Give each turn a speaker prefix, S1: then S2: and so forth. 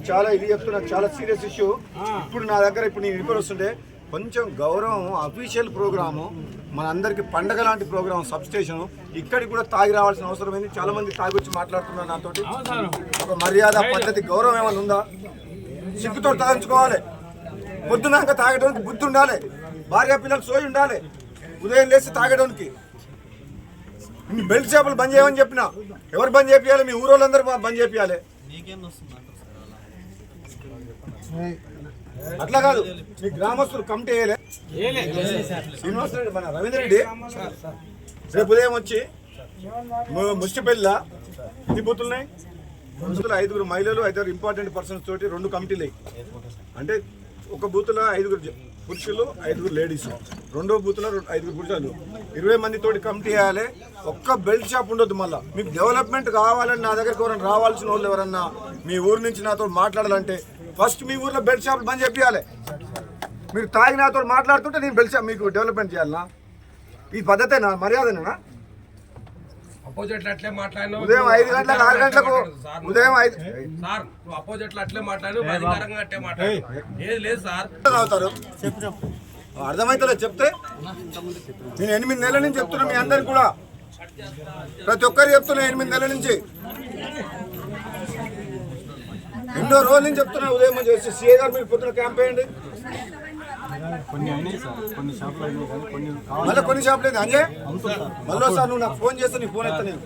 S1: చాలా ఇది చెప్తున్నా, చాలా సీరియస్ ఇష్యూ. ఇప్పుడు నా దగ్గర ఇప్పుడు నేను ఇంటికి వస్తుంటే కొంచెం గౌరవం, అఫీషియల్ ప్రోగ్రాము, మన అందరికి పండగ లాంటి ప్రోగ్రామ్, సబ్ స్టేషన్, ఇక్కడికి కూడా తాగి రావాల్సిన అవసరం ఏంది? చాలా మంది తాగి వచ్చి మాట్లాడుతున్నారు నాతోటి. ఒక మర్యాద, పద్ధతి, గౌరవం ఏమైనా ఉందా? సిగ్గుతో తాగించుకోవాలి. పొద్దునాక తాగడానికి బుద్ధి ఉండాలి. భార్య పిల్లలు సోయి ఉండాలి. ఉదయం లేచి తాగడానికి. బెల్ట్ షాపులు బంద్ చేయమని చెప్పిన. ఎవరు బంద్ చేయాలి? మీ ఊరోళ్ళందరూ బంద్ చేయాలి. అట్లా కాదు, మీ గ్రామస్తులు కమిటీ వేయలే? శ్రీనివాస రెడ్డి, మన రవీంద్ర రెడ్డి రేపు ఉదయం వచ్చి ముష్టిపల్లిలో ఎన్ని బూతులున్నాయి? 5 మహిళలు, 5 ఇంపార్టెంట్ పర్సన్స్ తోటి 2 కమిటీలు. అంటే ఒక బూత్లో 5 పురుషులు, 5 లేడీస్, రెండో బూత్లో 5 పురుషులు, 20 మంది తోటి కమిటీ వేయాలి. ఒక్క బెల్ట్ షాప్ ఉండొద్దు. మళ్ళీ మీకు డెవలప్మెంట్ కావాలని నా దగ్గరికి ఎవరైనా రావాల్సిన వాళ్ళు ఎవరన్నా మీ ఊరు నుంచి నాతో మాట్లాడాలంటే ఫస్ట్ మీ ఊర్లో బెల్ట్ షాపులు బంద్ చేయాలి. మీరు తాగి నాతో మాట్లాడుతుంటే నేను బెల్ట్ షాప్ మీకు డెవలప్మెంట్ చేయాలనా? ఈ పద్ధతేనా? మర్యాదనేనా? ఉదయం 5 గంటలకు 6 గంటలకు ఉదయం 5 అవుతారు. అర్థమైతే చెప్తే నేను 8 నెలల నుంచి చెప్తున్నా. మీ అందరికి కూడా ప్రతి ఒక్కరు చెప్తున్నా. 8 నెలల నుంచి ఎన్నో రోజుల నుంచి చెప్తున్నా. ఉదయం చేసి సీఏ గారు మీరు పొద్దున క్యాంప్ వేయండి. మళ్ళీ కొన్ని షాపులు అంజయ్ మళ్ళీ సార్ నువ్వు నాకు ఫోన్ చేస్తే నీ ఫోన్ ఎత్తా. నేను